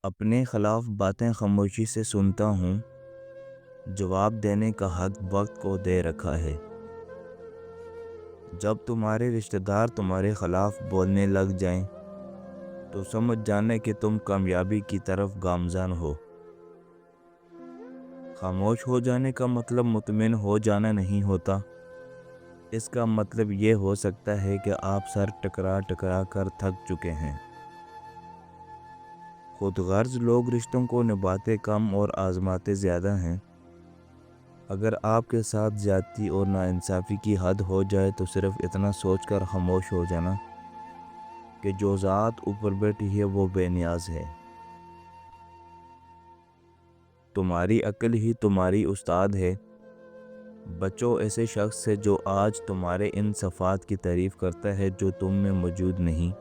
اپنے خلاف باتیں خاموشی سے سنتا ہوں، جواب دینے کا حق وقت کو دے رکھا ہے۔ جب تمہارے رشتہ دار تمہارے خلاف بولنے لگ جائیں تو سمجھ جانے کہ تم کامیابی کی طرف گامزن ہو۔ خاموش ہو جانے کا مطلب مطمئن ہو جانا نہیں ہوتا، اس کا مطلب یہ ہو سکتا ہے کہ آپ سر ٹکرا ٹکرا کر تھک چکے ہیں۔ خود غرض لوگ رشتوں کو نبھاتے کم اور آزماتے زیادہ ہیں۔ اگر آپ کے ساتھ زیادتی اور ناانصافی کی حد ہو جائے تو صرف اتنا سوچ کر خاموش ہو جانا کہ جو ذات اوپر بیٹھی ہے وہ بے نیاز ہے۔ تمہاری عقل ہی تمہاری استاد ہے۔ بچو ایسے شخص سے جو آج تمہارے ان صفات کی تعریف کرتا ہے جو تم میں موجود نہیں،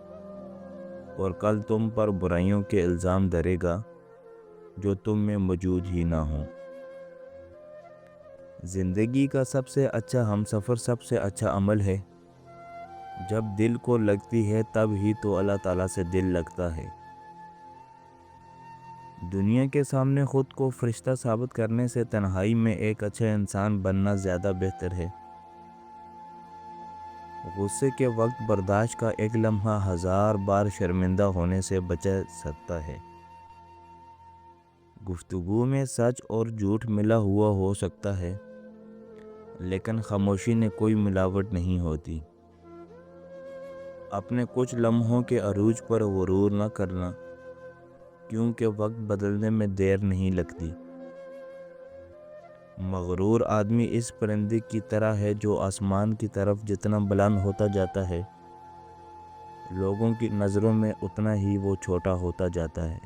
اور کل تم پر برائیوں کے الزام دھرے گا جو تم میں موجود ہی نہ ہوں۔ زندگی کا سب سے اچھا ہمسفر سب سے اچھا عمل ہے۔ جب دل کو لگتی ہے تب ہی تو اللہ تعالیٰ سے دل لگتا ہے۔ دنیا کے سامنے خود کو فرشتہ ثابت کرنے سے تنہائی میں ایک اچھا انسان بننا زیادہ بہتر ہے۔ غصے کے وقت برداشت کا ایک لمحہ 1000 بار شرمندہ ہونے سے بچا سکتا ہے۔ گفتگو میں سچ اور جھوٹ ملا ہوا ہو سکتا ہے، لیکن خاموشی میں کوئی ملاوٹ نہیں ہوتی۔ اپنے کچھ لمحوں کے عروج پر غرور نہ کرنا، کیونکہ وقت بدلنے میں دیر نہیں لگتی۔ مغرور آدمی اس پرندے کی طرح ہے جو آسمان کی طرف جتنا بلند ہوتا جاتا ہے، لوگوں کی نظروں میں اتنا ہی وہ چھوٹا ہوتا جاتا ہے۔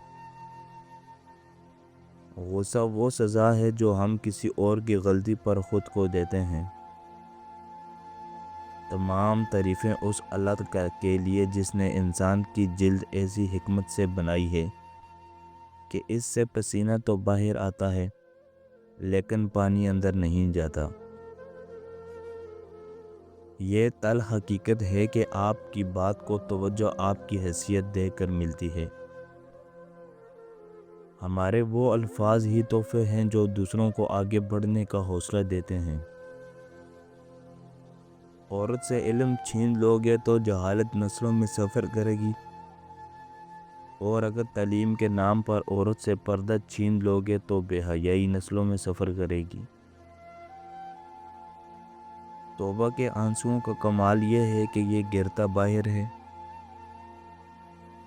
غصہ وہ سزا ہے جو ہم کسی اور کی غلطی پر خود کو دیتے ہیں۔ تمام تعریفیں اس اللہ کے لیے جس نے انسان کی جلد ایسی حکمت سے بنائی ہے کہ اس سے پسینہ تو باہر آتا ہے لیکن پانی اندر نہیں جاتا۔ یہ تلخ حقیقت ہے کہ آپ کی بات کو توجہ آپ کی حیثیت دے کر ملتی ہے۔ ہمارے وہ الفاظ ہی تحفے ہیں جو دوسروں کو آگے بڑھنے کا حوصلہ دیتے ہیں۔ عورت سے علم چھین لوگے تو جہالت نسلوں میں سفر کرے گی، اور اگر تعلیم کے نام پر عورت سے پردہ چھین لوگے تو بے حیائی نسلوں میں سفر کرے گی۔ توبہ کے آنسوؤں کا کمال یہ ہے کہ یہ گرتا باہر ہے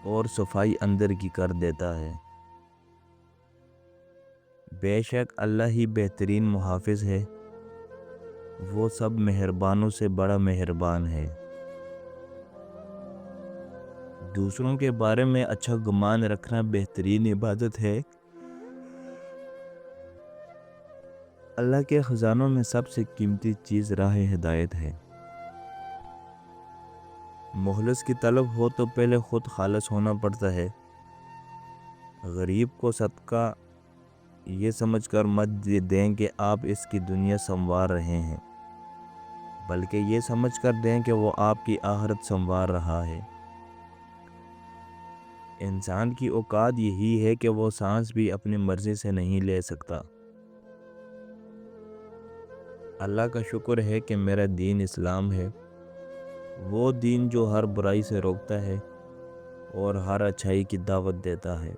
اور صفائی اندر کی کر دیتا ہے۔ بے شک اللہ ہی بہترین محافظ ہے، وہ سب مہربانوں سے بڑا مہربان ہے۔ دوسروں کے بارے میں اچھا گمان رکھنا بہترین عبادت ہے۔ اللہ کے خزانوں میں سب سے قیمتی چیز راہ ہدایت ہے۔ مخلص کی طلب ہو تو پہلے خود خالص ہونا پڑتا ہے۔ غریب کو صدقہ یہ سمجھ کر مت دیں کہ آپ اس کی دنیا سنوار رہے ہیں، بلکہ یہ سمجھ کر دیں کہ وہ آپ کی آخرت سنوار رہا ہے۔ انسان کی اوقات یہی ہے کہ وہ سانس بھی اپنی مرضی سے نہیں لے سکتا۔ اللہ کا شکر ہے کہ میرا دین اسلام ہے، وہ دین جو ہر برائی سے روکتا ہے اور ہر اچھائی کی دعوت دیتا ہے۔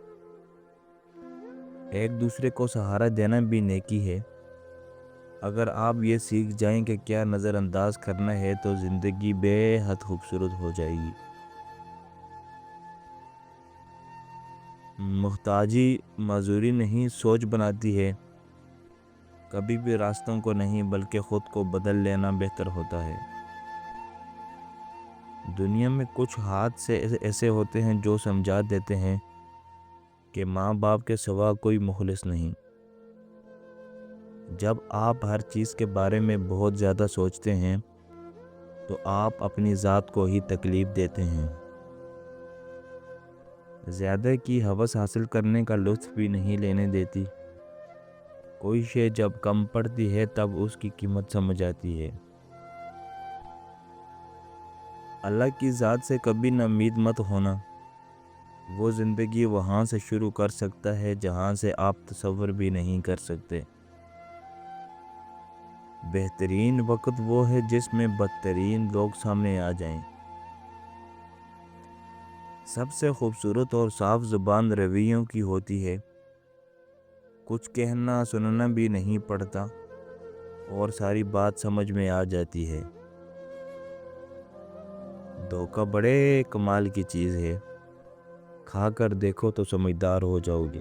ایک دوسرے کو سہارا دینا بھی نیکی ہے۔ اگر آپ یہ سیکھ جائیں کہ کیا نظر انداز کرنا ہے تو زندگی بے حد خوبصورت ہو جائے گی۔ محتاجی معذوری نہیں سوچ بناتی ہے۔ کبھی بھی راستوں کو نہیں بلکہ خود کو بدل لینا بہتر ہوتا ہے۔ دنیا میں کچھ ہاتھ سے ایسے ہوتے ہیں جو سمجھا دیتے ہیں کہ ماں باپ کے سوا کوئی مخلص نہیں۔ جب آپ ہر چیز کے بارے میں بہت زیادہ سوچتے ہیں تو آپ اپنی ذات کو ہی تکلیف دیتے ہیں۔ زیادہ کی ہوس حاصل کرنے کا لطف بھی نہیں لینے دیتی۔ کوئی شے جب کم پڑتی ہے تب اس کی قیمت سمجھ آتی ہے۔ اللہ کی ذات سے کبھی نا امید مت ہونا۔ وہ زندگی وہاں سے شروع کر سکتا ہے جہاں سے آپ تصور بھی نہیں کر سکتے۔ بہترین وقت وہ ہے جس میں بدترین لوگ سامنے آ جائیں۔ سب سے خوبصورت اور صاف زبان رویوں کی ہوتی ہے۔ کچھ کہنا سننا بھی نہیں پڑتا اور ساری بات سمجھ میں آ جاتی ہے۔ دھوکہ بڑے کمال کی چیز ہے، کھا کر دیکھو تو سمجھدار ہو جاؤ گے۔